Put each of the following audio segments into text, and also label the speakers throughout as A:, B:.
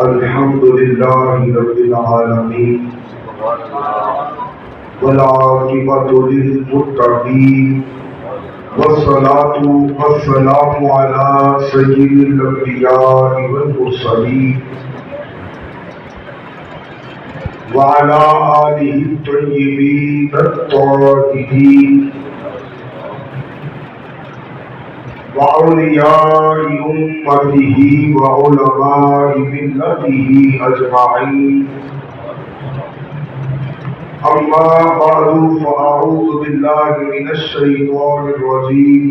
A: الحمد لله رب العالمين والعاقبة للمتقين والصلاة والسلام على سيد الأنبياء والمرسلين وعلى آله الطيبين الطاهرين وأولياء أمته وعلماء ملته أجمعين. أما بعد فأعوذ بالله من الشيطان الرجيم.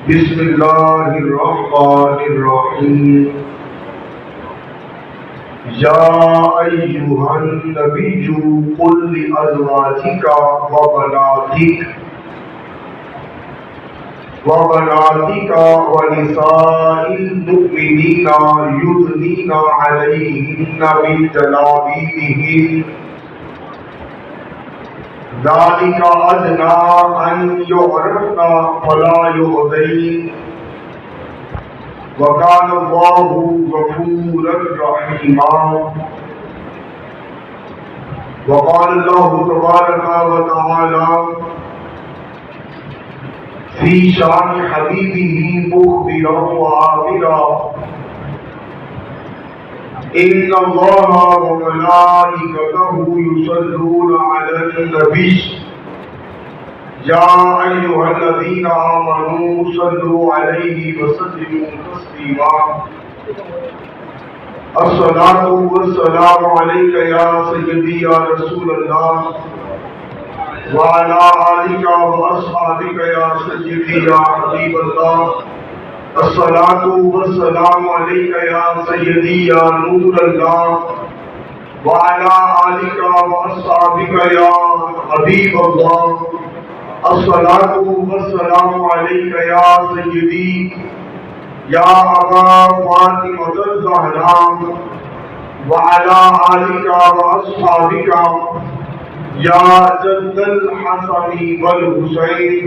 A: بسم الله الرحمن الرحيم. يا أيها النبي قل لأزواجك وبناتك ونساء المؤمنين يدنين عليهن من جلابيبهن ذلك أدنى أن يعرفن فلا يؤذين وكان الله غفورا رحيما. وقال الله تبارك وتعالى في شان حبيبه مخبرا وعابرا إن الله وملائكته يصلون على النبي يا أيها الذين آمنوا صلوا عليه وسلموا تسليما. الصلاة والسلام عليك يا سيدي يا رسول الله وعلى آلك وأصحابك يا سيدي يا حبيب الله. الصلاة والسلام عليك يا سيدي يا نور الله وعلى آلك وأصحابك يا حبيب الله. الصلاة والسلام عليك يا سيدي يا أبا فاطمة الزهراء وعلى آلك وأصحابك یا جد الحسن والحسین.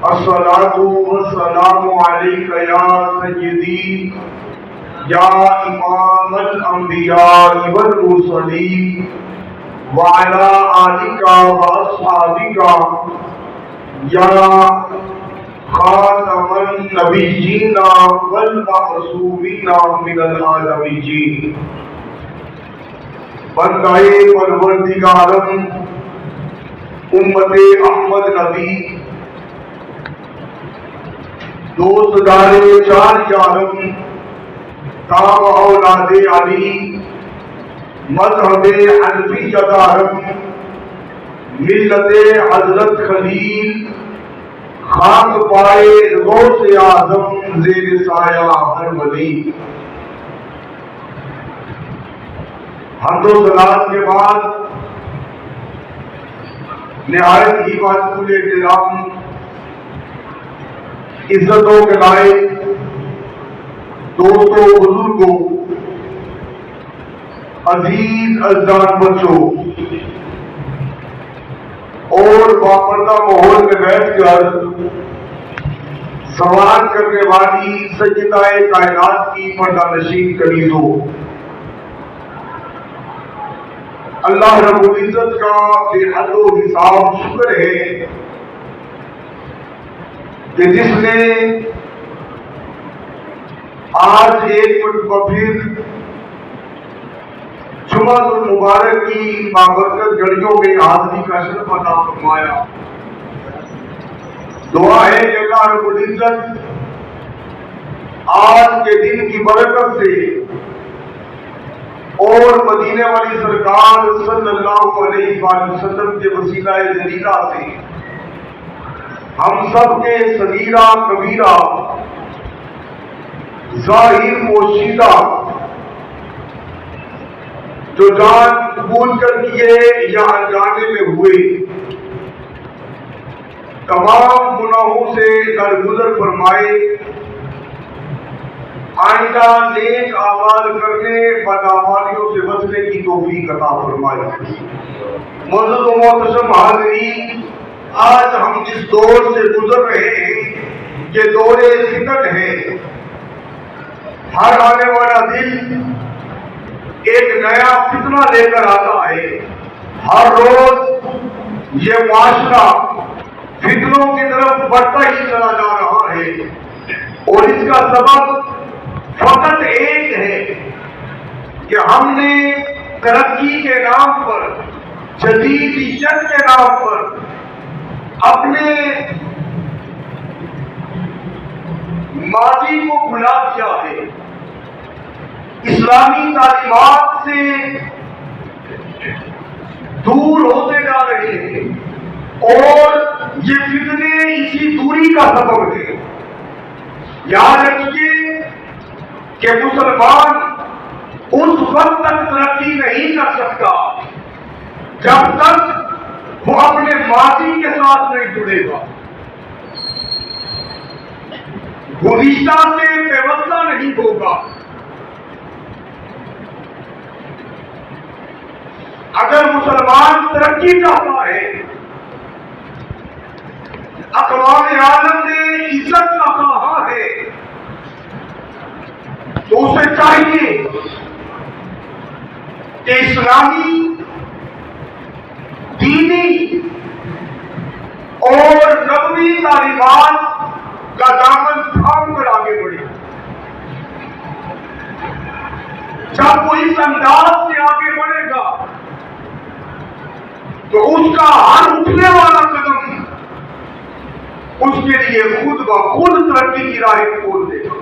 A: الصلاة والسلام علیک یا سیدی یا امام الانبیاء والمرسلین وعلی آلک واصحابک یا خاتم النبیین والمعصومین من العالمین. بندائے پروردگارم امت احمد نبی دوست دارے چار یارم تام اولاد علی مذہب حنفی دارم ملت حضرت خلیل خاک پائے غوث اعظم زیر سایہ ہر ولی. حمد و ثناء کے بعد نہایت ہی واجب الاحترام عزتوں کے لائق دوستوں بزرگوں عزیز اجداد بچوں اور باپردہ ماحول میں بیٹھ کر سوال کرنے والی سیدہ کائنات کی پردہ نشین کنیزوں، اللہ رب العزت کا بے حد و حساب شکر ہے کہ جس نے آج ایک مرتبہ پھر جمعہ المبارک کی بابرکت گھڑیوں میں حاضری کا شرف عطا فرمایا. دعا ہے کہ اللہ رب العزت آج کے دن کی برکت سے اور مدینے والی سرکار صلی اللہ علیہ وآلہ وسلم کے وسیلہ جلیلہ سے ہم سب کے صغیرہ کبیرہ ظاہر پوشیدہ جو جان قبول کر کیے یا انجانے میں ہوئے تمام گناہوں سے درگزر فرمائے. آئندہ نیک اعمال کرنے بدعمالیوں سے بچنے کی توفیق عطا فرمائے. معزز و محترم حاضرین، آج ہم جس دور سے گزر رہے ہیں یہ دور فتن ہے. ہر آنے والا دن ایک نیا فتنہ لے کر آتا ہے. ہر روز یہ معاشرہ فتنوں کی طرف بڑھتا ہی چلا جا رہا ہے اور اس کا سبب فقط ایک ہے کہ ہم نے ترقی کے نام پر، جدید ایجاد کے نام پر اپنے ماضی کو بھلا دیا ہے. اسلامی تعلیمات سے دور ہوتے جا رہے ہیں اور یہ فتنے اسی دوری کا سبب ہے. یاد رکھیے کہ مسلمان اس وقت تک ترقی نہیں کر سکتا جب تک وہ اپنے ماضی کے ساتھ نہیں جڑے گا، گزشتہ سے پیوستہ نہیں ہوگا. اگر مسلمان ترقی چاہتا ہے، اقوام عالم نے عزت کا کہا ہے، تو اسے چاہیے کہ اسلامی، دینی اور نبوی تعلیمات کا دامن تھام کر آگے بڑھے. جب وہ اس انداز سے آگے بڑھے گا تو اس کا ہر اٹھنے والا قدم اس کے لیے خود بخود ترقی کی راہیں کھول دے گا.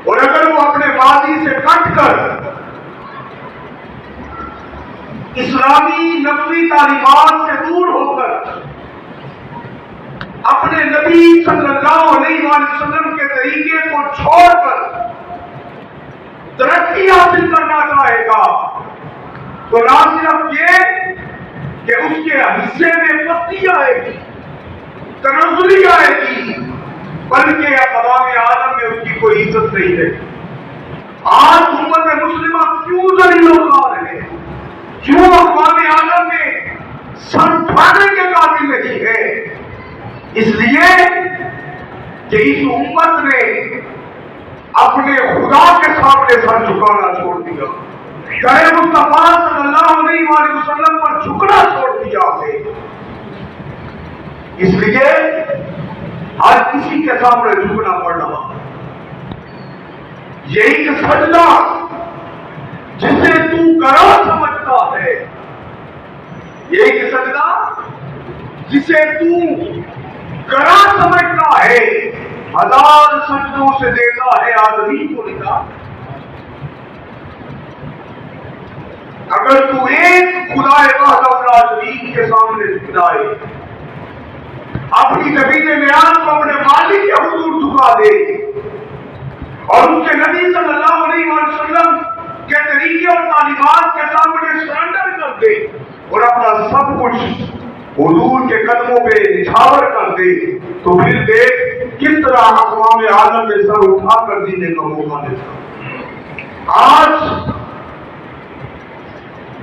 A: اور اگر وہ اپنے ماضی سے کٹ کر اسلامی نبوی تعلیمات سے دور ہو کر اپنے نبی صلی اللہ علیہ وسلم کے طریقے کو چھوڑ کر ترقی حاصل کرنا چاہے گا تو نہ صرف یہ کہ اس کے حصے میں پستی آئے گی، تنزلی آئے گی، بلکہ اقوام عالم میں اس کی کوئی عزت نہیں ہے. آج امت مسلمہ کیوں ذلیل و خوار ہے، کیوں اقوام عالم میں سر اٹھانے کے قابل نہیں ہے؟ اس لیے کہ اس امت نے اپنے خدا کے سامنے سر جھکانا چھوڑ دیا، غیر مصطفیٰ صلی اللہ علیہ وآلہ وسلم پر جھکنا چھوڑ دیا ہے. اس لیے ہر کسی کے سامنے جھکنا پڑ رہا. یہی کہ سجدہ جسے تو کرا سمجھتا ہے، یہی کہ سجدہ جسے تو کرا سمجھتا ہے، ہزار سجدوں سے دیتا ہے آدمی کو نکال. اگر تو ایک خدا وحدہ لا شریک کے سامنے جھکائے، اپنی زمین نیاز کو اپنے مالک کے حضور جھکا دے اور اس کے نبی صلی اللہ علیہ وسلم کے طریقے اور تعلیمات کے سامنے سرنڈر کر دے اور اپنا سب کچھ حضور کے قدموں پہ نچھاور کر دے، تو پھر دیکھ کس طرح اقوام عالم میں سر اٹھا کر جینے کا موقع دیتا. آج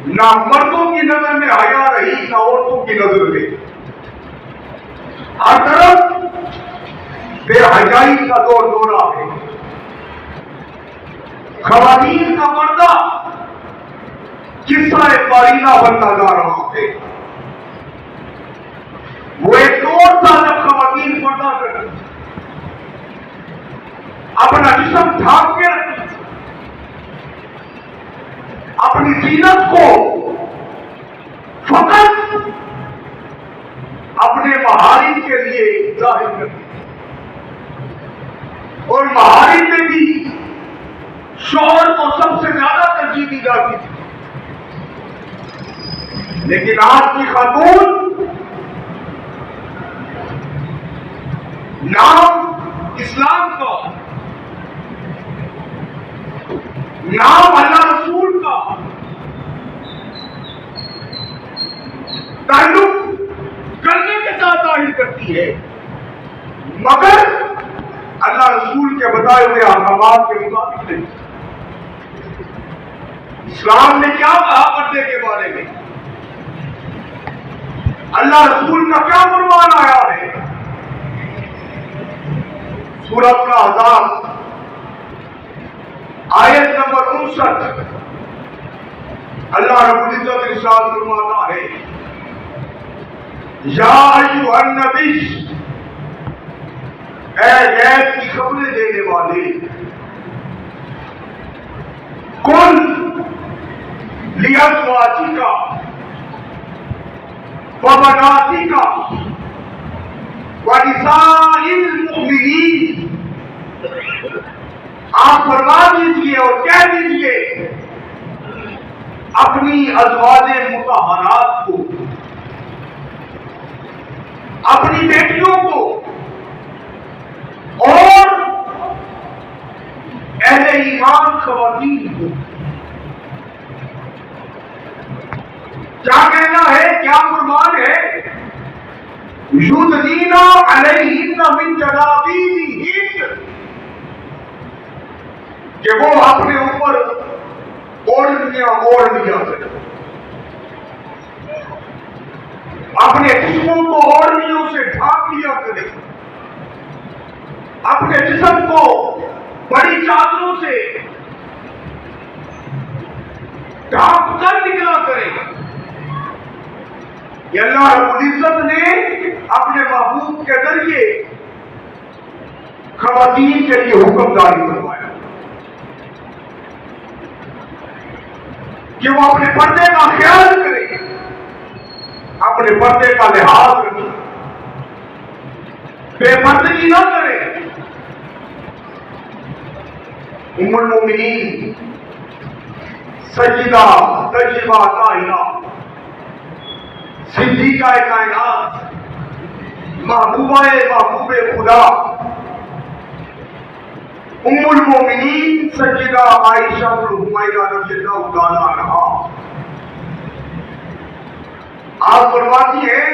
A: نہ مردوں کی نظر میں حیا رہی، نہ عورتوں کی نظر میں. ہر طرف بے حیائی کا دور دورہ ہے. خواتین کا پردہ قصہ بارینہ بنتا جا رہا ہے. وہ ایک دور تھا جب خواتین پردہ کرتی، اپنا جسم ڈھانپ کے رکھتی، اپنی زینت کو فقط اپنے محارم کے لیے ظاہر کرتی، اور محارم میں بھی شوہر کو سب سے زیادہ ترجیح دی جاتی تھی. لیکن آج کی خاتون نام اسلام کا، نام اللہ رسول کا، تعلق کرنے کے ساتھ ظاہر کرتی ہے، مگر اللہ رسول کے بتائے ہوئے احکامات کے مطابق نہیں. اسلام نے کیا کہا پردے کے بارے میں؟ اللہ رسول کا کیا فرمان آیا ہے؟ سورۃ الاحزاب آیت نمبر 59 اللہ رب العزت ارشاد فرماتا ہے یا ایھا النبی، اے غیب کی خبریں دینے والے، قل لازواجک وبناتک ونساء المؤمنین، آپ فرما دیجئے اور کہہ دیجئے اپنی ازواج مطہرات کو، اپنی بیٹیوں کو اور اہل ایمان خواتین کو کیا کہنا ہے، کیا فرمان ہے؟ یدنین علیہن من جلابیبہن، کہ وہ اپنے اوپر اوڑھنیاں اوڑھ لیا کریں، اپنے جسموں کو اوڑھنیوں سے ڈھانپ لیا کریں، اپنے جسم کو بڑی چادروں سے ڈھانپ کر نکلا کریں۔ یہ اللہ رب العزت نے اپنے محبوب کے ذریعے خواتین کے لیے حکم جاری کروایا کہ وہ اپنے پردے کا خیال کریں، اپنے پردے کا لحاظ کریں، بے پردگی نہ کریں۔ ام المومنین سیدہ طیبہ طاہرہ صدیقہ کائنات محبوبہ محبوب خدا ام المومنین سیدہ عائشہ بن حمیرہ رضی اللہ تعالی عنہا آپ فرماتی ہیں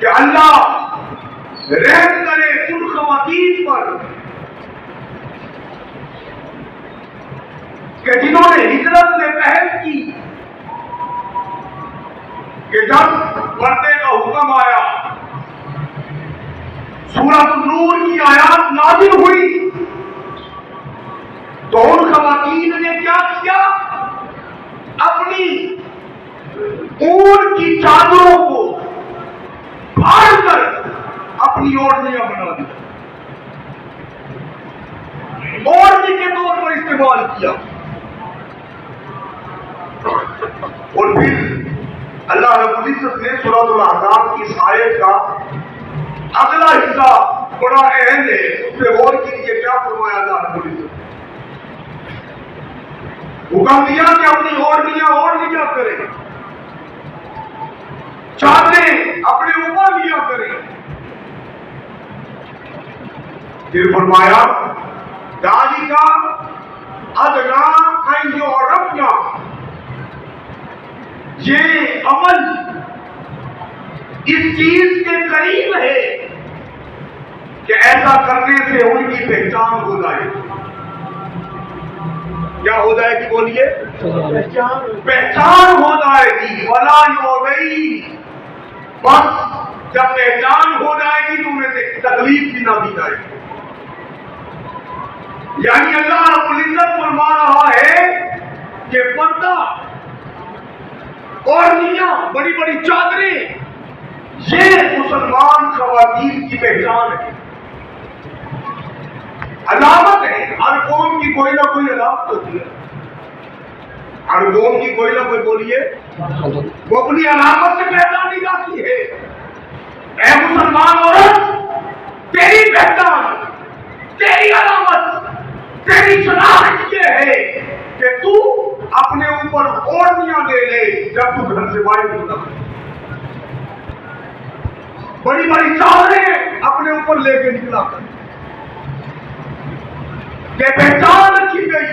A: کہ اللہ رحم کرے ان خواتین پر کہ جنہوں نے ہجرت میں پہل کی، کہ جب پردے کا حکم آیا، سورۃ النور کی آیات نازل ہوئی، تو ان خواتین نے کیا کیا؟ اپنی اون کی چادروں کو پھاڑ کر اپنی اوڑھنیاں بنا دی، اوڑھنی کے طور پر استعمال کیا۔ اور پھر اللہ رب العزت نے سورۃ الاحزاب کی اس آیت کا اگلا حصہ بڑا اہم ہے، اس پہ غور کیجیے کیا فرمایا اللہ رب العزت۔ حکم دیا کہ اپنی اوڑھنیاں اوڑھ لیا کریں، چادریں اپنے اوپر لیا کریں۔ پھر فرمایا ذالک ادنیٰ ان یعرفن، یہ عمل اس چیز کے قریب ہے کہ ایسا کرنے سے ان کی پہچان ہو جائے۔ کیا ہو جائے گی؟ بولیے، پہچان ہو جائے گی۔ ولا یؤذین، بس جب پہچان ہو جائے گی تو انہیں تکلیف بھی نہ دی جائے گی۔ یعنی اللہ رب العزت فرما رہا ہے کہ پردہ اوڑھنیاں، بڑی بڑی چادریں، یہ مسلمان خواتین کی پہچان ہے، علامت ہے۔ ہر قوم کی کوئی نہ کوئی علامت ہوتی ہے، ہر قوم کی کوئی نہ کوئی، بولیے، وہ اپنی علامت سے پہچانی جاتی ہے۔ اے مسلمان عورت، تیری پہچان، تیری علامت، تیری شناخت یہ ہے کہ تو اپنے اوپر اوڑھنیاں لے لے جب تو گھر سے باہر نکلا، بڑی بڑی چادریں اپنے اوپر لے کے نکلا کر، کہ پہچان رکھی گئی۔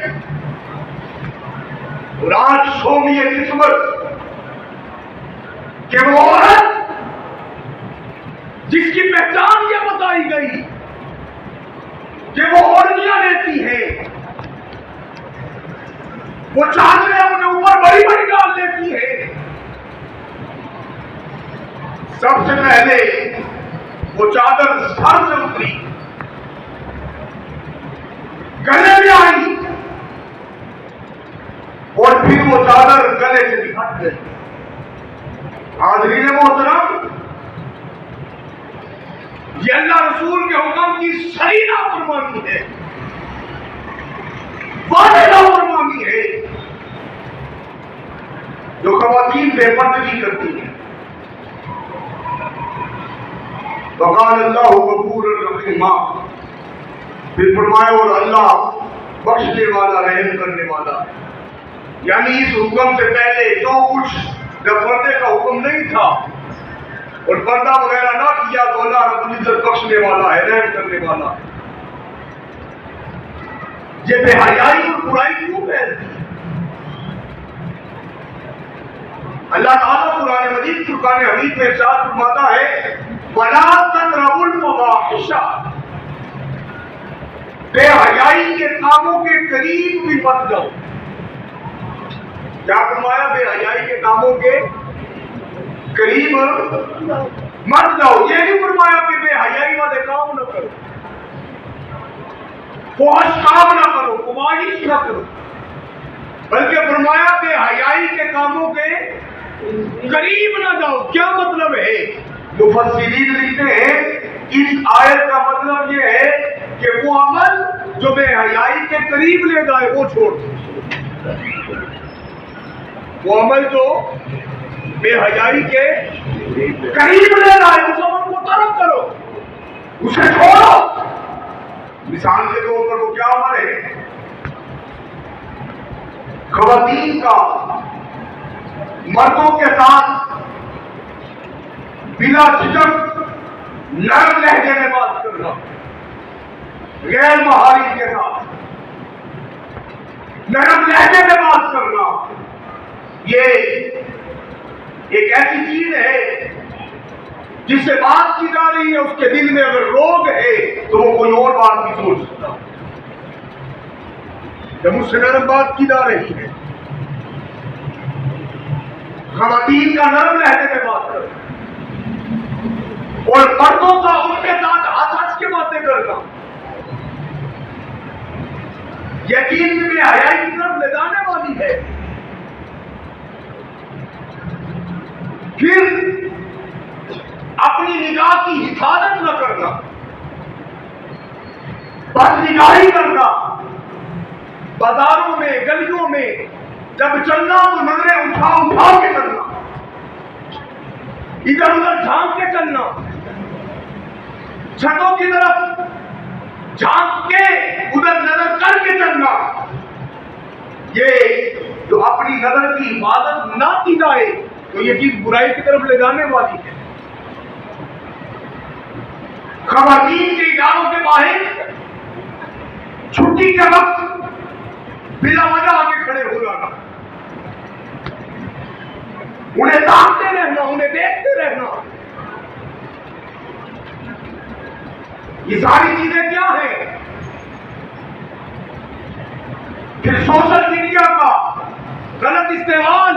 A: اور آج شومی قسمت کہ وہ عورت جس کی پہچان یہ بتائی گئی کہ وہ اوڑھنیاں لیتی ہے، وہ چادریں اپنے اوپر بڑی بڑی ڈال لیتی ہے، سب سے پہلے وہ چادر سر سے اتری، گلے میں آئی، اور پھر وہ چادر گلے سے بھی ہٹ گئی۔ حاضرین محترم، یہ اللہ رسول کے حکم کی صحیح نافرمانی ہے، واضح نافرمانی ہے جو خواتین بے پردگی کرتی ہیں۔ وقال اللہ غفور الرحیم، پھر فرمایا اور اللہ بخشنے والا رحم کرنے والا ہے۔ یعنی اس حکم سے پہلے جو کچھ جب پردے کا حکم نہیں تھا اور پردہ وغیرہ نہ کیا تو اللہ رب العزت بخشنے والا ہے، رحم کرنے والا ہے۔ یہ بے حیائی اور برائی کیوں پھیلتی ہے؟ اللہ تعالیٰ قرآن مجید فرقان حمید میں ارشاد فرماتا ہے وَلَا تَقْرَبُوا الْفَوَاحِشَ، بے حیائی کے کاموں کے قریب بھی مت جاؤ۔ کیا فرمایا؟ بے حیائی کے کاموں کے قریب مت جاؤ۔ یہ نہیں فرمایا کہ بے حیائی والے کام نہ کرو، فحش کام نہ کرو، فواحش نہ کرو، بلکہ فرمایا بے حیائی کے کاموں کے قریب نہ جاؤ۔ کیا مطلب ہے؟ مفسرین لکھتے ہیں اس آیت کا مطلب یہ ہے کہ وہ عمل جو بے حیائی کے قریب لے جائے وہ چھوڑ دو، وہ عمل جو بے حیائی کے قریب لے جائے اس عمل کو ترک کرو، اسے چھوڑو۔ مثال کے طور پر وہ کیا عمل ہے؟ خواتین کا مردوں کے ساتھ بلا جھجک نرم لہجے میں بات کرنا، غیر محارم کے ساتھ نرم لہجے میں بات کرنا، یہ ایک ایسی چیز ہے جس سے بات کی جا رہی ہے، اس کے دل میں اگر روگ ہے تو وہ کوئی اور بات نہیں سوچ سکتا۔ جب مجھ سے نرم بات کی جا رہی ہے، خواتین کا نرم لہجے میں بات کرنا اور مردوں کا ان کے ساتھ ہنس ہنس کے باتیں کرنا، یہ چیز بھی حیائی کی طرف لے جانے والی ہے۔ پھر اپنی نگاہ کی حفاظت نہ کرنا، بد نگاہی کرنا، بازاروں میں گلیوں میں جب چلنا تو نظریں اٹھا اٹھا کے چلنا، ادھر ادھر جھانک کے چلنا، چھتوں کی طرف جھانک کے ادھر نظر کر کے چلنا، یہ جو اپنی نظر کی حفاظت نہ کی جائے تو یہ چیز برائی کی طرف لے جانے والی ہے۔ خواتین کے اداروں کے باہر چھٹی کے وقت بلا وجہ آگے کھڑے ہو جانا، انہیں تاکتے رہنا، انہیں دیکھتے رہنا، یہ ساری چیزیں کیا ہیں؟ پھر سوشل میڈیا کا غلط استعمال،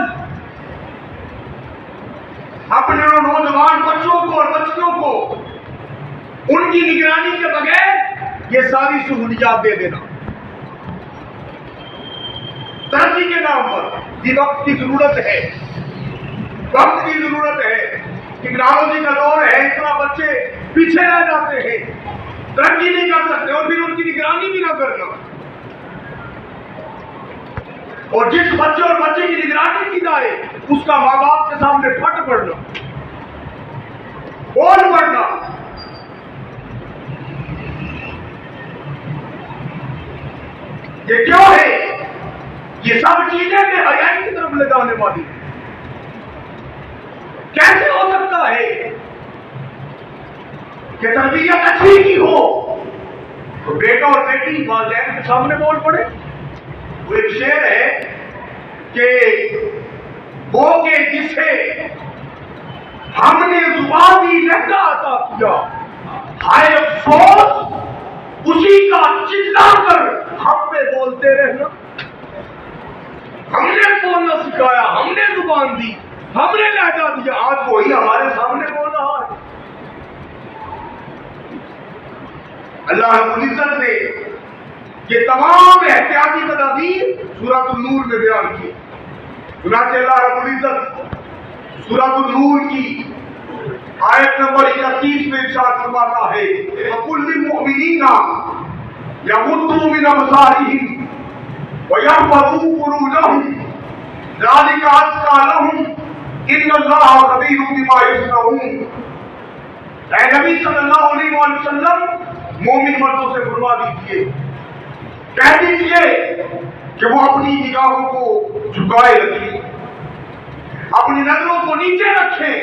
A: اپنے نوجوان بچوں کو اور بچیوں کو ان کی نگرانی کے بغیر یہ ساری سہولیات دے دینا، ترقی کے نام پر۔ یہ وقت کی ضرورت ہے، وقت کی ضرورت ہے، ٹیکنالوجی کا دور ہے، اتنا بچے پیچھے رہ جاتے ہیں، ترقی نہیں کر سکتے اور پھر ان کی نگرانی بھی نہ کرنا، اور جس بچے اور بچے کی نگرانی کی جائے اس کا ماں باپ کے سامنے پھٹ پڑنا، بول پڑنا۔ یہ کیوں ہے؟ یہ سب چیزیں بے حیائی کی طرف لے جانے والی ہیں۔ کیسے ہو سکتا ہے کہ تربیت اچھی کی ہو تو بیٹا اور بیٹی والدین کے سامنے بول پڑے؟ وہ ایک شعر ہے کہ وہ کہ جسے ہم نے زبانی لہجہ عطا کیا، ہائے افسوس اسی کا چلا کر ہم پہ بولتے رہنا۔ ہم نے بولنا سکھایا، ہم نے زبان دی، ہم نے لہجہ دیا، آج وہی ہمارے سامنے بول رہا اللہ رب العزت نے یہ تمام احتیاطی تدابیر سورۃ النور میں بیان کی. چنانچہ اللہ رب العزت سورۃ النور کی آیت نمبر 31 میں ارشاد فرماتا ہے وَقُلْ لِلْمُؤْمِنِينَ يَغُضُّوا مِنْ أَبْصَارِهِمْ وَيَحْفَظُوا فُرُوجَهُمْ ذَلِكَ أَزْكَىٰ لَهُمْ إِنَّ اللَّهَ خَبِيرٌ بِمَا يَصْنَعُونَ. اے نبی صلی اللہ علیہ وسلم مومن مردوں سے فرما دیجیے، کہہ دیجیے کہ وہ اپنی نگاہوں کو جھکائے رکھیں، اپنی نظروں کو نیچے رکھیں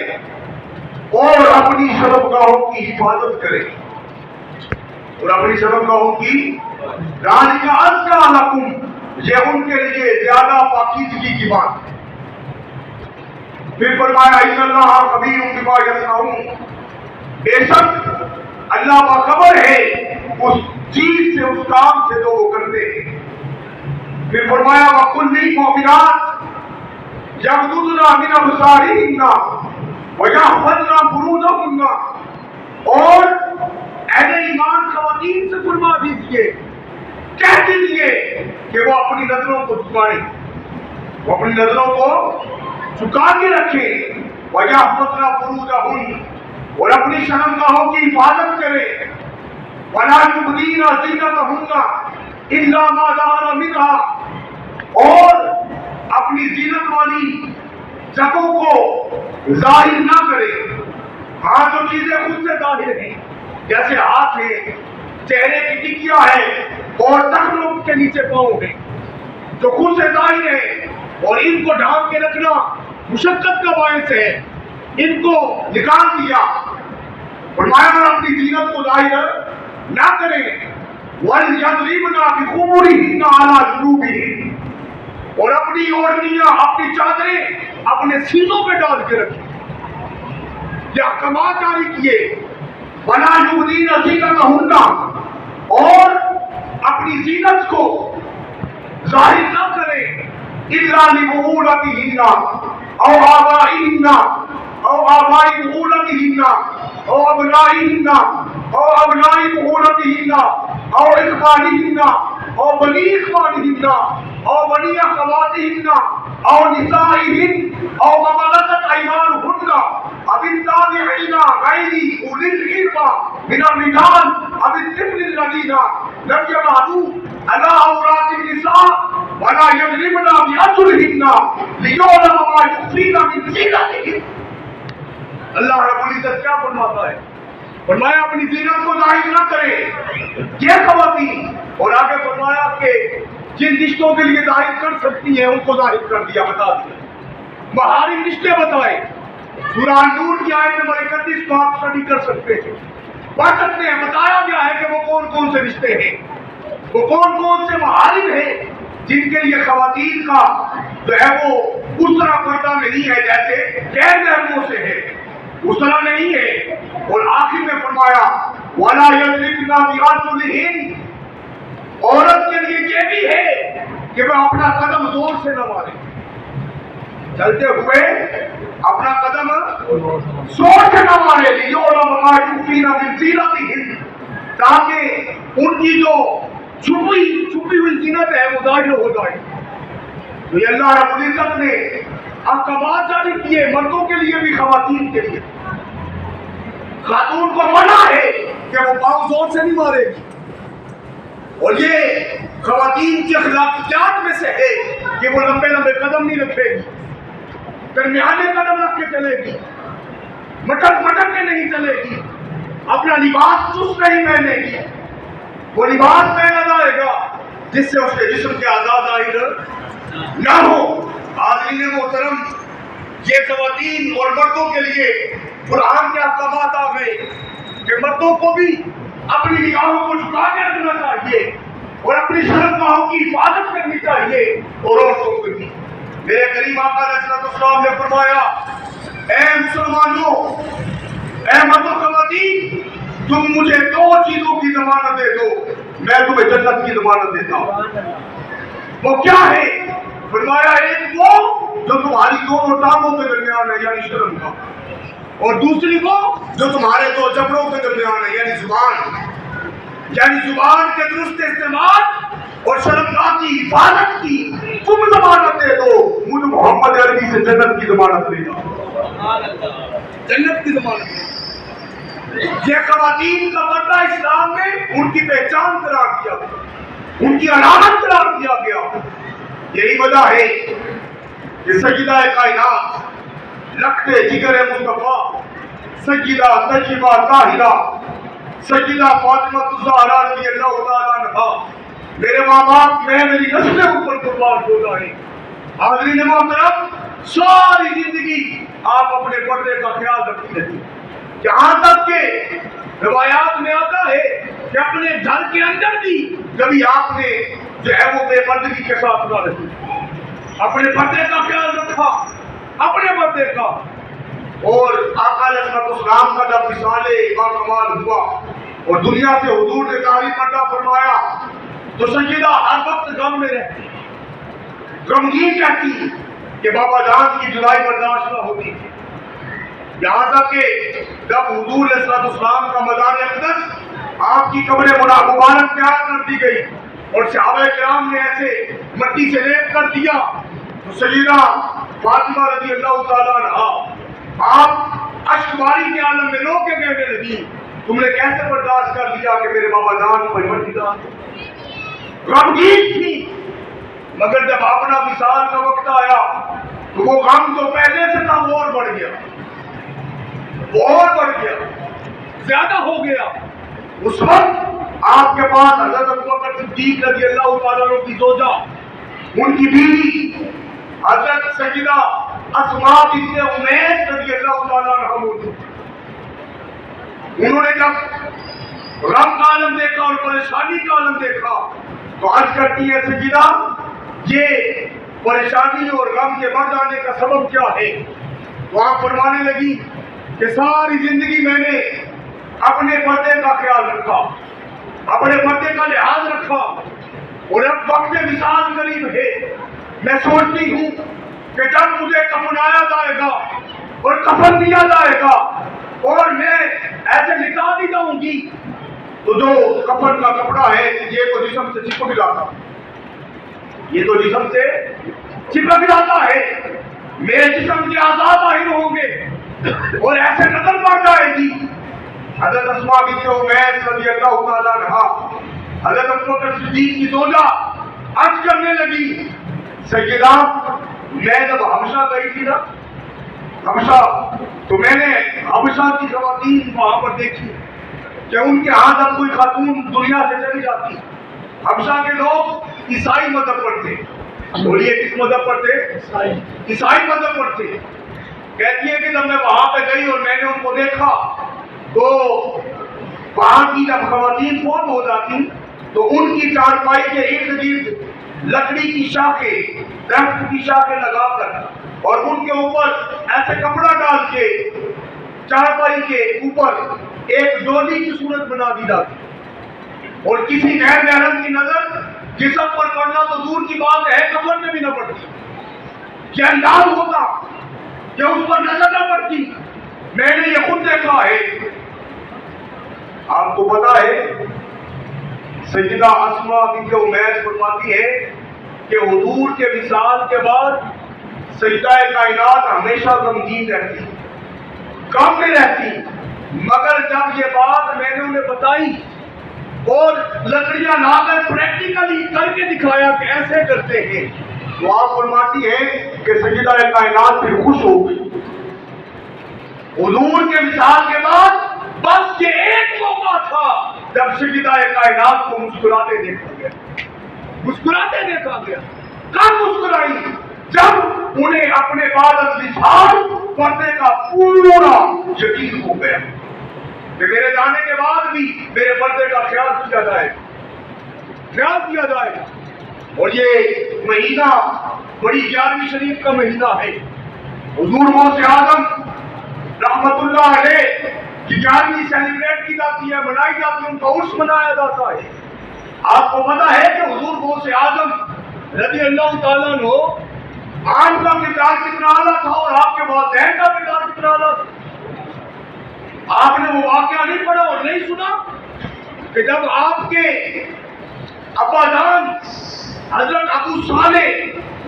A: اور اپنی شرمگاہوں کی حفاظت کریں، اور اپنی شرمگاہوں کی ذالک ازکیٰ لکم، یہ ان کے لیے زیادہ پاکیزگی کی بات ہے. پھر فرمایا ان اللہ خبیر بما یصنعون، بے شک اللہ باخبر ہے اس چیز سے، اس کام سے جو وہ کرتے ہیں. پھر فرمایا وَقُلْ لِلْمُؤْمِنَاتِ یغضضن مِنْ أَبْصَارِهِنَّ وَيَحْفَظْنَ فُرُوجَهُنَّ، اور اہل ایمان خواتین سے فرما دیجیے، کہہ دیجیے کہ وہ اپنی نظروں کو جھکائیں، وہ اپنی نظروں کو جھکا کے رکھیں، وَيَحْفَظْنَ فُرُوجَهُنَّ، اور اپنی شرمگاہوں کی حفاظت کریں، وَلَا يُبْدِينَ زِینَتَهُنَّ إِلَّا مَا ظَهَرَ مِنْهَا، اور اپنی زینت والی جگہوں کو ظاہر نہ کرے. ہاں جو چیزیں خود سے ظاہر ہیں جیسے ہاتھ ہے، چہرے کی ٹکیاں ہے اور ٹخنوں کے نیچے پاؤں ہیں، جو خود سے ظاہر ہے، اور ان کو ڈھانپ کے رکھنا مشقت کا باعث ہے، ان کو نکال دیا. فرمایا اور اپنی زینت کو ظاہر نہ کریں. وَلْيَضْرِبْنَ بِخُمُرِهِنَّ عَلَىٰ جُنُوبِهِنَّ، اور اپنی اوڑھنیاں، اپنی چادریں اپنے سینوں پہ ڈال کے رکھیں. یہ احکامات جاری کیے. وَلَا يُبْدِينَ زِینَتَهُنَّ، اور اپنی زینت کو ظاہر نہ کریں إِلَّا لِبُعُولَتِهِنَّ أَوْ آبَائِهِنَّ أَوْ آبَاءِ بُعُولَتِهِنَّ أَوْ أَبْنَائِهِنَّ أَوْ أَبْنَاءِ بُعُولَتِهِنَّ أَوْ إِخْوَانِهِنَّ أَوْ بَنِي إِخْوَانِهِنَّ أَوْ بَنِي أَخَوَاتِهِنَّ أَوْ نِسَائِهِنَّ أَوْ مَا مَلَكَتْ أَيْمَانُهُنَّ أَوِ التَّابِعِينَ غَيْرِ أُولِي الْإِرْبَةِ مِنَ الرِّجَالِ أَوِ الطِّفْلِ الَّذِينَ لَمْ يَظْهَرُوا عَلَىٰ عَوْرَاتِ النِّسَاءِ وَلَا يَضْرِبْنَ بِأَرْجُلِهِنَّ لِيُعْلَمَ مَا يُخْفِينَ مِن زِینَتِهِنَّ. اللہ رب العزت کیا فرماتا ہے؟ فرمایا اپنی زینت کو ظاہر نہ کرے یہ خواتین، اور آگے فرمایا کہ جن رشتوں کے لیے ظاہر کر سکتی ہیں ان کو ظاہر کر دیا، بتا دیا. محارم رشتے بتائے. سورہ نور کی آیت نمبر 31 کو آپ اسٹڈی کر سکتے ہیں، پڑھ سکتے ہیں. بتایا گیا ہے کہ وہ کون کون سے رشتے ہیں، وہ کون کون سے محارم ہیں جن کے لیے خواتین کا جو ہے وہ اس طرح پردہ نہیں ہے جیسے غیر محرموں سے ہے، اس طرح نہیں ہے. اور آخر میں فرمایا وَلَا يَضْرِبْنَ بِأَرْجُلِهِنَّ، عورت کے لیے یہ بھی ہے کہ وہ اپنا قدم زور سے نہ مارے، چلتے ہوئے اپنا قدم زور سے نہ مارے. لِيُعْلَمَ مَا يُخْفِينَ مِن زِینَتِهِنَّ، تاکہ ان کی جو چھپی ہوئی زینت ہے وہ ظاہر ہو جائے. تو یہ اللہ رب العزت نے احکامات جاری کیے، مردوں کے لیے بھی خواتین کے لیے. خاتون کو منع ہے کہ وہ پاؤں زور سے نہیں مارے گی، اور یہ خواتین کی اخلاقیات میں سے ہے کہ وہ لمبے لمبے قدم نہیں رکھے گی، درمیانے قدم رکھ کے چلے گی، مٹک کے نہیں چلے گی، اپنا لباس چست نہیں پہنے گی. وہ لباس پہنا جائے گا جس سے اس کے جسم کے اعضاء ظاہر نہ ہو. حاضرین محترم، یہ خواتین اور مردوں کے لیے قرآن کے احکامات آ گئے کہ مردوں کو بھی اپنی نگاہوں کو جھکا کے رکھنا چاہیے اور اپنی شرمگاہوں کی حفاظت کرنی چاہیے، اور عورتوں کو بھی. میرے کریم آقا علیہ السلام نے فرمایا اے مسلمانوں، اے مرد و خواتین، تم مجھے دو چیزوں کی ضمانت دے دو، میں تمہیں جنت کی ضمانت دیتا ہوں. وہ کیا ہے؟ فرمایا ایک وہ جو تمہاری دونوں ٹانگوں کے درمیان ہے یعنی شرم کا، اور دوسری وہ جو تمہارے دو جبڑوں کے درمیان ہے یعنی زبان. یعنی زبان کے درست استعمال اور شرمگاہ کی حفاظت کی تم ضمانت دے دو، مجھے محمد عربی سے جنت کی ضمانت لے جاؤ، جنت کی ضمانت لے جاؤ۔ یہ خواتین کا پردہ اسلام میں ان کی پہچان قرار دیا گیا، ان کی علامت قرار دیا گیا۔ یہی وجہ ہے کہ سیدہ کائنات لخت جگر مصطفیٰ سیدہ طیبہ طاہرہ سیدہ فاطمہ الزہرا رضی اللہ تعالیٰ عنہا، میرے ماں باپ میں میری نسلیں اوپر قربان ہو جائیں۔ حاضرین محترم، ساری زندگی آپ اپنے پردے کا خیال رکھتی رہتی، جہاں تک کہ روایات میں آتا ہے کہ اپنے گھر کے اندر بھی کبھی آپ نے جو ہے وہ بے پردگی کے ساتھ نہ رہی، اپنے پردے کا خیال رکھا، اپنے پردے کا۔ اور آقا علیہ السلام کا جب وصال کمال ہوا اور دنیا سے حضور نے ظاہری پردہ فرمایا تو سیدہ ہر وقت غم میں رہتی، غمگین رہتی کہ بابا جان کی جدائی برداشت نہ ہوتی تھی۔ یہاں تک کہ جب حضور علیہ السلام کا مزار اقدس آپ کی قبر مبارک تیار کر دی گئی اور صحابہ کرام نے ایسے مٹی سے لیپ کر دیا تو سیدہ فاطمہ رضی اللہ تعالیٰ عنہا آپ اشکباری کے عالم میں رو کے کہنے لگی، تم نے کیسے برداشت کر لیا کہ میرے بابا جان پر مٹی ڈال؟ غمگین تھی، مگر جب اپنا وصال کا وقت آیا تو وہ غم تو پہلے سے تھا وہ اور بڑھ گیا، اور بڑھ گیا، زیادہ ہو گیا۔ اس وقت آپ کے پاس حضرت ابوبکر صدیق رضی اللہ تعالیٰ عنہ کی زوجہ، ان کی بیوی حضرت سیدہ اسماء بنت امیس رضی اللہ تعالیٰ عنہ موجود۔ انہوں نے جب غم کا عالم دیکھا اور پریشانی کا عالم دیکھا تو عرض کرتی ہے سیدہ یہ پریشانی اور غم کے بڑھ جانے کا سبب کیا ہے؟ تو آپ فرمانے لگی کہ ساری زندگی میں نے اپنے پردے کا خیال رکھا، اپنے پردے کا لحاظ رکھا، اور اب وقت وصال قریب ہے، میں سوچتی ہوں کہ جب مجھے کفنایا جائے گا اور کفن دیا جائے گا اور میں ایسے لٹا دی جاؤں گی تو جو کفن کا کپڑا ہے یہ تو جسم سے چپک جاتا، یہ تو جسم سے چپک جاتا ہے، میرے جسم کے اعضاء ظاہر ہوں گے اور ایسے نظر پڑ جائے گی۔ حضرت اسماء بنت امیس رضی اللہ تعالیٰ عنہا حضرت ابوبکر صدیق کی زوجہ عرض کرنے لگی، سیدہ میں جب حبشہ گئی تھی نا حبشہ، تو میں نے حبشہ کی خواتین وہاں پر دیکھی کہ ان کے ہاں جب کوئی خاتون دنیا سے چلی جاتی، حبشہ کے لوگ عیسائی مذہب پر تھے، بولیے کس مذہب پر تھے؟ عیسائی مذہب پر تھے۔ کہتی ہے کہ جب میں وہاں پہ گئی اور میں نے ان کو دیکھا تو وہاں کی جب خواتین فوت ہو جاتی تو ان کی چارپائی کے ارد گرد لکڑی کی شاخیں، درخت کی شاخیں لگا کر اور ان کے اوپر ایسے کپڑا ڈال کے چارپائی کے اوپر ایک ڈولی کی صورت بنا دی جاتی اور کسی غیر محرم کی نظر جسم پر پڑنا تو دور کی بات ہے، کفن میں بھی نہ پڑتی، کیا انداز ہوتا کہ اس پر نظر نہ پڑتی۔ میں نے یہ خود دیکھا ہے۔ آپ کو پتا ہے سیدہ اسماء بنت امیس فرماتی ہے کہ حضور کے وصال کے بعد سیدہ کائنات ہمیشہ غمگین رہتی، غم میں رہتی، مگر جب یہ بات میں نے انہیں بتائی اور لکڑیاں لا کر پریکٹیکلی کر کے دکھایا کہ ایسے کرتے ہیں تو آپ فرماتی ہے کہ سیدہ کائنات پھر خوش ہو گئی۔ حضور کے وصال کے بعد بس یہ ایک موقع تھا جب سیدہ کائنات کو مسکراتے دیکھا گیا، مسکراتے دیکھا گیا۔ کب مسکرائی؟ جب انہیں اپنے بعد وصال پردے کا پورا یقین ہو گیا کہ میرے جانے کے بعد بھی میرے پردے کا خیال کیا جائے، خیال کیا جائے۔ اور یہ مہینہ بڑی 11ویں شریف کا مہینہ ہے۔ حضور غوث اعظم رحمت اللہ علیہ کی 11ویں سیلیبریٹ کی جاتی ہے، منائی جاتی ہے، ان کا عرس منایا جاتا ہے۔ آپ کو پتا ہے کہ حضور غوث اعظم رضی اللہ تعالیٰ عنہ آپ کا کردار کتنا اعلیٰ تھا اور آپ کے والدین کا کردار کتنا اعلیٰ تھا۔ آپ نے وہ واقعہ نہیں پڑھا اور نہیں سنا کہ جب آپ کے ابا جان حضرت ابو صالح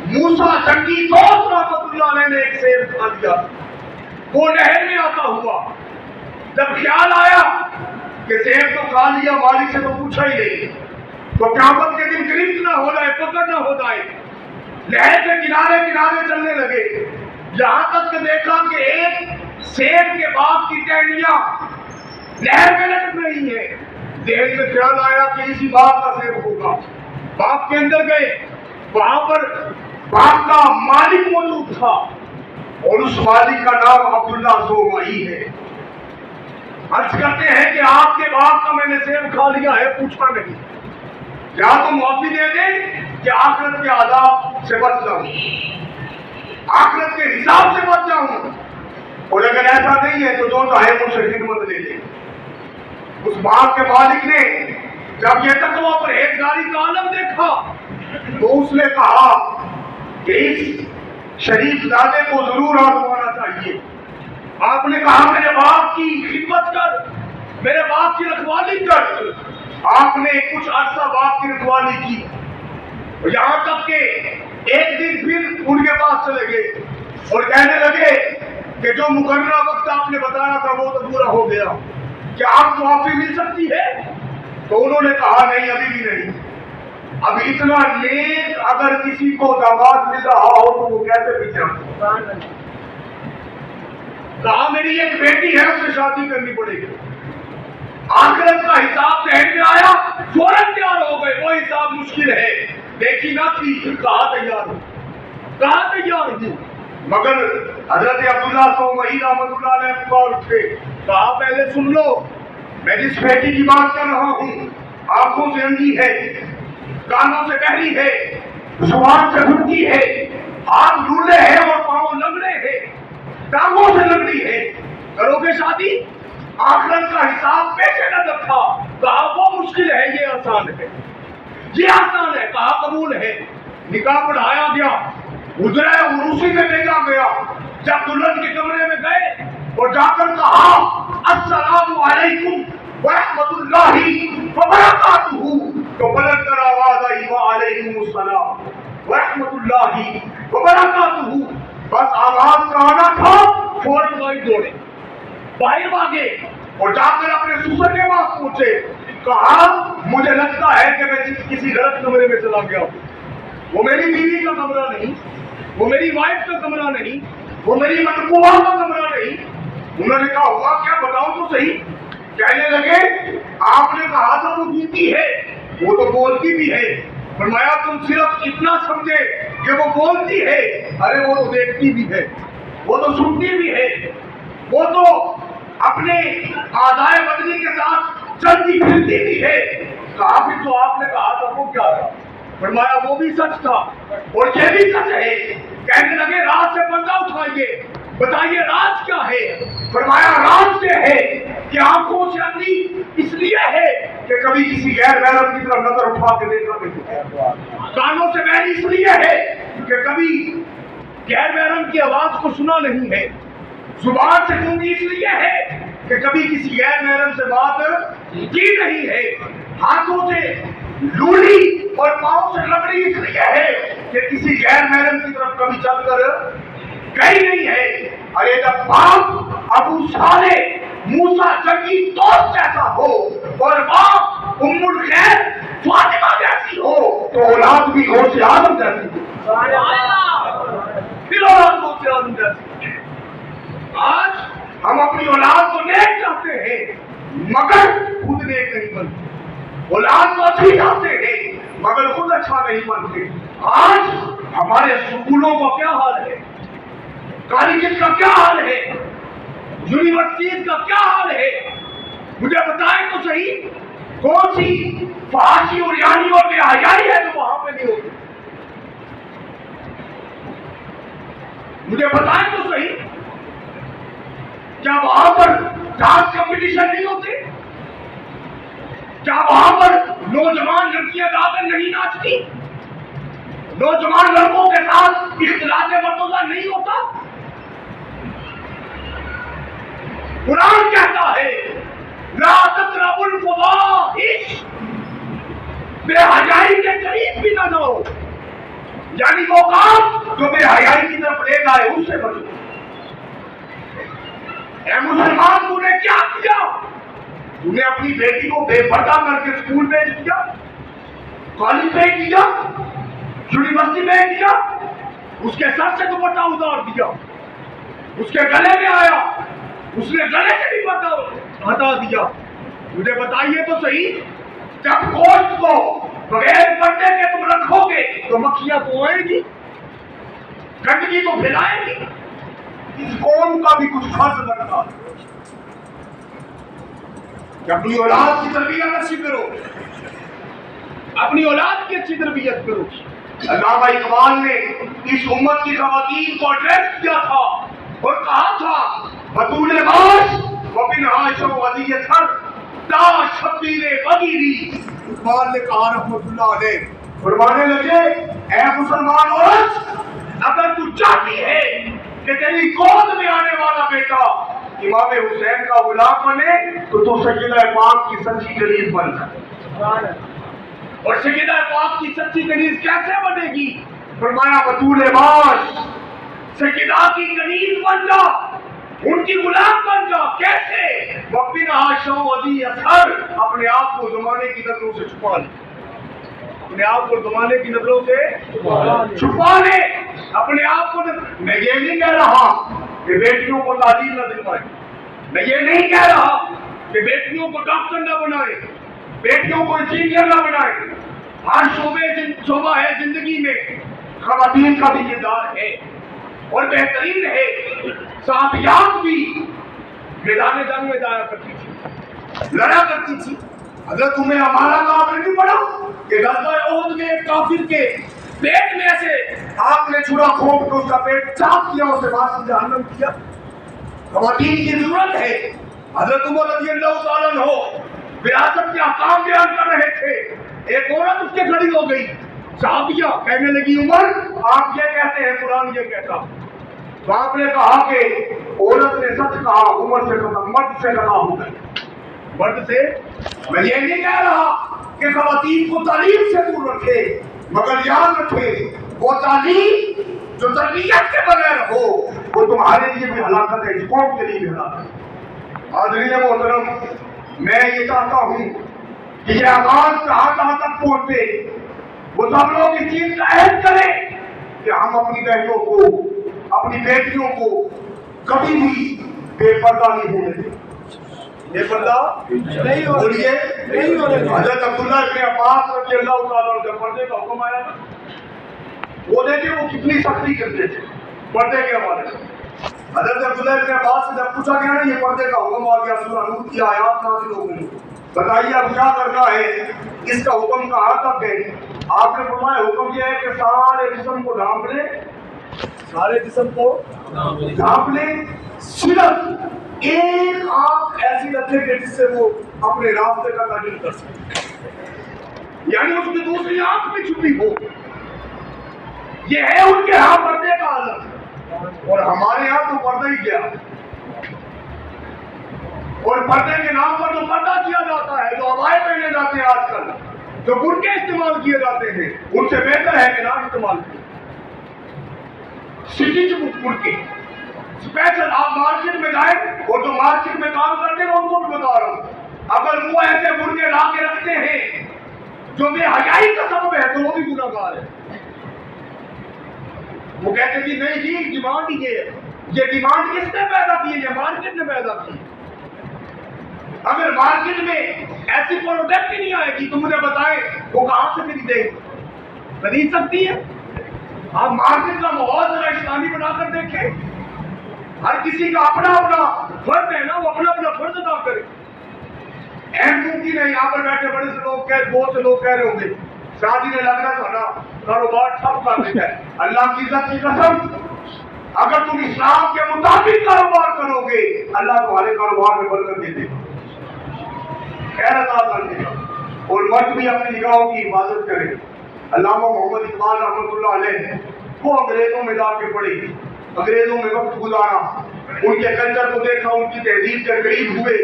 A: موسیٰ جنگی دوست رحمت اللہ علیہ نے ایک سیب کھا لیا، وہ نہر میں آتا ہوا، جب خیال آیا کہ سیب تو کھا لیا، مالک سے تو پوچھا ہی نہیں، تو قیامت کے دن گرفت نہ ہو جائے، پکڑ نہ ہو جائے، نہر کے کنارے کنارے چلنے لگے، یہاں تک کہ دیکھا کہ ایک سیب کے باغ کی ٹہنیاں نہر میں لٹک رہی ہے، ذہن میں خیال آیا کہ اسی باغ کا سیب ہوگا، باغ کے اندر گئے، وہاں پر باغ کا مالک موجود تھا، اور اس مالک کا نام عبداللہ زومعی ہے۔ عرض کرتے ہیں کہ آپ کے باغ کا میں نے سیب کھا لیا ہے، پوچھا نہیں، یا تو معافی دے دیں کہ آخرت کے عذاب سے بچ جاؤں، آخرت کے حساب سے بچ جاؤں، اور اگر ایسا نہیں ہے تو جو چاہے مجھ سے خدمت لے لیں۔ اس باغ کے مالک نے جب یہ تقویٰ پرہیزگاری کا عالم دیکھا تو اس نے کہا کہ اس شریف زادے کو ضرور آزمانا چاہیے۔ آپ نے کہا میرے باغ کی خدمت کر، میرے باغ کی رکھوالی کر۔ آپ نے کچھ عرصہ باغ کی رکھوالی کی، یہاں تک کہ ایک دن پھر ان کے پاس چلے گئے اور کہنے لگے کہ جو مقررہ وقت آپ نے بتایا تھا وہ تو پورا ہو گیا، کیا آپ کو معافی مل سکتی ہے؟ تو انہوں نے کہا نہیں، ابھی بھی نہیں۔ اب اتنا نیک اگر کسی کو داماد مل رہا ہو تو وہ کیسے پیچھے؟ کہا میری ایک بیٹی ہے، اس سے شادی کرنی پڑے گی۔ آخرت کا حساب ذہن میں آیا، فوراً تیار ہو گئے، وہ حساب مشکل ہے، دیکھی نہ تھی، کہا تیار ہوں، کہا تیار ہوں۔ مگر حضرت عبداللہ زومعی رحمۃ اللہ علیہ پکار اٹھے، کہا پہلے سن لو، میں جس بیٹی کی بات کر رہا ہوں آنکھوں سے اندھی ہے، کانوں سے بہری ہے، زبان سے گھٹتی ہے، ہاتھ ڈھولے ہیں اور پاؤں لنگڑے ہیں، ٹانگوں سے لنگڑی ہے، کرو گے شادی؟ آخرت کا حساب پیش نظر تھا، کہا وہ مشکل ہے، یہ آسان ہے، یہ آسان ہے، کہا قبول ہے۔ نکاح پڑھایا گیا، گزرے عروسی میں بھیجا گیا۔ جب دلہن کے کمرے میں گئے اور جا کر کہا السلام علیکم ورحمۃ اللہ وبرکاتہ، تو بلند کر آواز آئی وعلیکم السلام ورحمۃ اللہ وبرکاتہ۔ بس آواز کا آنا تھا، فوراً باہر دوڑے، باہر بھاگے اور جا کر اپنے سسر کے پاس پہنچے، کہا مجھے لگتا ہے کہ میں کسی غلط کمرے میں چلا گیا ہوں، وہ میری بیوی کا کمرہ نہیں، وہ میری وائف کا کمرہ نہیں، وہ میری مطبوعہ کا کمرہ نہیں۔ انہوں نے کہا ہوا کیا، بتاؤ تو صحیح۔ کہنے لگے آپ نے کہا تھا وہ جیتی ہے، وہ تو بولتی بھی ہے۔ فرمایا تم صرف اتنا سمجھے کہ وہ بولتی ہے، ارے وہ تو دیکھتی بھی ہے، وہ تو سنتی بھی ہے، وہ تو اپنے اعضائے بدنی کے ساتھ چلتی پھرتی بھی ہے۔ کہا پھر جو آپ نے کہا تھا وہ کیا تھا؟ فرمایا وہ بھی سچ تھا اور یہ بھی سچ ہے۔ کہنے لگے راز سے پردہ اٹھائیے، بتائیے راز کیا ہے؟ فرمایا راز یہ ہے کہ آنکھوں سے اندھی اس لیے ہے کہ کبھی کسی غیر محرم کی طرف نظر اٹھا کے دیکھا نہیں، کانوں سے بہری اس لیے ہے کہ کبھی غیر محرم کی آواز کو سنا نہیں ہے، زبان سے گونگی اس لیے ہے کہ کبھی کسی غیر محرم سے بات کی نہیں ہے، ہاتھوں سے لولی اور پاؤں سے لکڑی اس لیے ہے کہ کسی غیر محرم کی طرف کبھی چل کر گئی نہیں ہے۔ ارے جب باپ ابو صالح موسیٰ جنگی دوست جیسا ہو اور باپ ام الخیر فاطمہ جیسی ہو تو اولاد بھی غوث اعظم جیسی ہو، پھر اولاد غوث اعظم جیسی۔ آج ہم اپنی اولاد کو نیک چاہتے ہیں مگر خود نیک نہیں بنتے، اولاد کو اچھی چاہتے ہیں مگر خود اچھا نہیں بنتے۔ آج ہمارے سکولوں کا کیا حال ہے، کالجز کا کیا حال ہے، یونیورسٹیز کا کیا حال ہے؟ مجھے بتائیں تو صحیح، کون سی فحاشی اور یعنی اور بے حیائی ہے جو وہاں پہ نہیں ہوتی؟ مجھے بتائیں تو صحیح، کیا وہاں پر ڈانس کمپٹیشن نہیں ہوتے؟ کیا وہاں پر نوجوان لڑکیاں گا کر نہیں ناچتی؟ نوجوان لڑکوں کے ساتھ اختلاط مرتضی نہیں ہوتا؟ قرآن کہتا ہے لا تقربوا الفواحش یعنی وہ کام جو بے حیائی کی طرف لے گا ہے اس سے بچو۔ اے مسلمان تو نے کیا کیا؟ تو نے اپنی بیٹی کو بے پردہ کر کے اسکول بھیج دیا، کالج بھیج دیا، یونیورسٹی بھیج دیا، اس کے سر سے دوپٹہ اتار دیا، اس کے گلے میں آیا، اس نے گلے سے بھی پردہ ہٹا دیا۔ مجھے بتائیے تو صحیح، جب گوشت کو بغیر پردے کے تم رکھو گے تو مکھیاں تو آئیں گی، گندگی تو پھیلائیں گی۔ اس قوم کا بھی کچھ فرض بنتا ہے کہ اپنی اولاد کی تربیت اچھی کرو، اپنی اولاد کی اچھی تربیت کرو۔ علامہ اقبال نے اس امت کی خواتین کو ایڈریس کیا تھا اور کہا تھا بطول باش وبن عاشق وزیر سر تا شبیر بغیری۔ اقبال نے کہا رحمت اللہ علیہ، فرمانے لگے اے مسلمان عورت، اگر تو چاہتی ہے کہ تیری گود میں آنے والا بیٹا امام حسین کا غلام بنے تو سیدہ پاک کی سچی کنیز بن جائے۔ اور سیدہ پاک کی سچی کنیز کیسے بنے گی؟ فرمایا بطول باش، سیدہ کی کنیز بن جا، ان کی غلام بن جا۔ کیسے؟ وَقْبِنَ عَاشَوْ وَذِي اثر، اپنے آپ کو زمانے کی نظروں سے چھپا لے، اپنے آپ کو زمانے کی نظروں سے چھپا لے، اپنے آپ کو۔ میں یہ نہیں کہہ رہا کہ بیٹیوں کو تعلیم نہ دلوائے، میں یہ نہیں کہہ رہا کہ بیٹیوں کو ڈاکٹر نہ بنائے، بیٹیوں کو انجینئر نہ بنائے۔ ہر شعبہ ہے زندگی میں خواتین کا بھی کردار ہے اور بہترین ہے۔ صحابیات بھی میدان جنگ میں جایا کرتی تھی، لڑا کرتی تھی۔ حضرت ہمارا کام نہیں پڑا کہ غزوہ احد میں ایک کافر کے پیٹ میں سے آپ نے چھڑا کھوپ کے اس کا پیٹ چاک کیا، اسے باعث جہنم کیا۔ خواتین کی ضرورت ہے۔ حضرت عمر رضی اللہ تعالیٰ عنہ وراثت کے احکام بیان کر رہے تھے، ایک عورت اس کے کھڑی ہو گئی، صحابیہ کہنے لگی عمر آپ یہ کہتے ہیں قرآن یہ کہتا۔ تو آپ نے کہا کہ عورت نے سچ کہا، عمر سے کہا، مرد سے کہا ہو گئے، مرد سے۔ میں یہ نہیں کہہ رہا کہ خواتین کو تعلیم سے دور رکھے، مگر یاد رکھے وہ تعلیم جو تربیت کے بغیر ہو وہ تمہارے لیے بھی ہلاکت ہے، اس قوم کے لیے بھی ہلاکت ہے۔ حاضرین محترم، میں یہ چاہتا ہوں کہ یہ آواز کہاں کہاں تک پہنچے، وہ سب لوگ اس چیز کا عہد کریں کہ ہم اپنی بہنوں کو، اپنی بیٹیوں کو کبھی بھی بے پردہ نہیں ہونے دیں۔ بے پردہ نہیں ہونے دیں۔ حضرت عبداللہ ابن عباس رضی اللہ تعالیٰ عنہ جب پردے کا حکم آیا تھا، وہ دیکھیں وہ کتنی سختی کرتے تھے پردے کے حوالے سے۔ حضرت عبداللہ ابن عباس سے جب پوچھا گیا نا یہ پردے کا حکم آ گیا، سورہ نور کی آیات نازل ہو گئی، بتائیے اب کیا کرنا ہے، اس کا حکم کہاں تک ہے؟ آپ نے فرمایا حکم یہ ہے کہ سارے جسم کو ڈھانپ لیں، سارے جسم کو ڈھانپ لیں، صرف ایک آنکھ ایسی رکھے کہ جس سے وہ اپنے راستے کا تعین کر سکے، یعنی اس کی دوسری آنکھ بھی چھپی ہو۔ یہ ہے ان کے ہاں پردے کا عالم، اور ہمارے ہاں تو پردہ ہی کیا، اور پردے کے نام پر جو پردہ کیا جاتا ہے، جو عبائے پہنے جاتے ہیں آج کل، جو برقعے استعمال کیے جاتے ہیں، ان سے بہتر ہے کہ نہ استعمال کریں۔ سٹیچ برقعے اسپیشل آپ مارکیٹ میں جائیں، اور جو مارکیٹ میں کام کرتے ہیں ان کو بھی بتا رہا ہوں، اگر وہ ایسے برقعے لا کے رکھتے ہیں جو بے حیائی کا سبب ہے تو وہ بھی گناہ گار ہے۔ وہ کہتے تھے نہیں جی ڈیمانڈ ہی ہے، یہ ڈیمانڈ کس نے پیدا کی ہے؟ یہ مارکیٹ نے پیدا کی۔ اگر مارکیٹ میں ایسی پروڈکٹ ہی نہیں آئے گی تو مجھے بتائیں وہ کہاں سے خریدے، خرید سکتی ہے؟ آپ مارکیٹ کا ماحول ذرا اسلامی بنا کر دیکھیں، ہر کسی کا اپنا اپنا فرض ہے نا، وہ اپنا اپنا فرض ادا کرے۔ اہم ممکن ہے یہاں پر بیٹھے بڑے سے لوگ بہت سے لوگ کہہ رہے ہوں گے شادی نے لگنا تھا نا کاروبار ٹھپ کر دیتا ہے۔ اللہ کی عزت کی قسم، اگر تم اسلام کے مطابق کاروبار کرو گے اللہ تمہارے کاروبار میں برکت دے دے گا، خیر عطا کر دے گا۔ اور مرد بھی اپنی نگاہوں کی حفاظت کرے۔ علامہ محمد اقبال رحمۃ اللہ علیہ وہ انگریزوں میں جا کے پڑھے، انگریزوں میں وقت گزارا، ان کے کلچر کو دیکھا، ان کی تہذیب کے قریب ہوئے،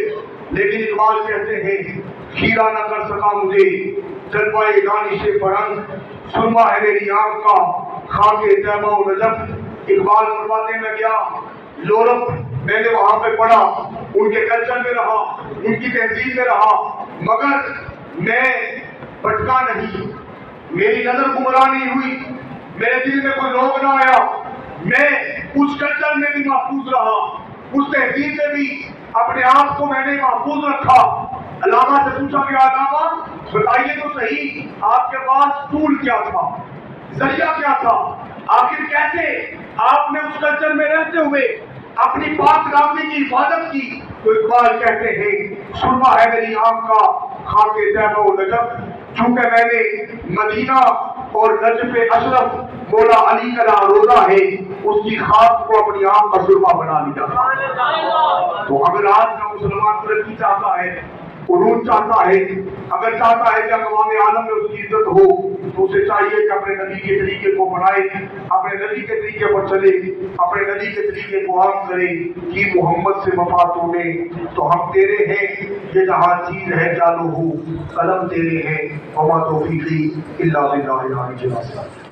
A: لیکن اقبال کہتے ہیں کھیرا نہ کر سکا مجھے جلوہ دانش فرنگ، سرما ہے میری آنکھ کا خاک طیبہ و نجف. اقبال فرماتے میں گیا یورپ، میں نے وہاں پہ پڑھا، ان کے کلچر میں رہا، ان کی تہذیب میں رہا، مگر میں بھٹکا نہیں، میری نظر گمراہ نہیں ہوئی، میرے دل میں کوئی روگ نہ آیا، میں اس کلچر میں بھی محفوظ رہا، اس تہذیب میں بھی اپنے آپ کو میں نے محفوظ رکھا. علامہ سے پوچھا گیا علامہ بتائیے تو صحیح آپ کے پاس ٹول کیا تھا، ذریعہ کیا تھا، آخر کیسے آپ نے اس کلچر میں رہتے ہوئے اپنی پاک دامنی کی حفاظت کی؟ تو اقبال کہتے ہیں سرما ہے میری آنکھ کا خاک طیبہ و نجف، چونکہ میں نے مدینہ اور نجف اشرف مولا علی کا روزہ ہے اس کی خاک کو اپنی آنکھ کا سرما بنا لیا. تو اگر آج کا مسلمان ترقی چاہتا ہے، عروج چاہتا ہے، اگر چاہتا ہے کہ اقوام عالم میں اس کی عزت ہو، تو اسے چاہیے کہ اپنے نبی کے طریقے کو بنائے، اپنے نبی کے طریقے پر چلے، اپنے نبی کے طریقے کو عام کرے کہ محمد سے وفا تو نے تو ہم تیرے ہیں، یہ جہاں چیز ہے جانو ہو قلم تیرے ہیں وما توفیقی الا باللہ العلی العظیم.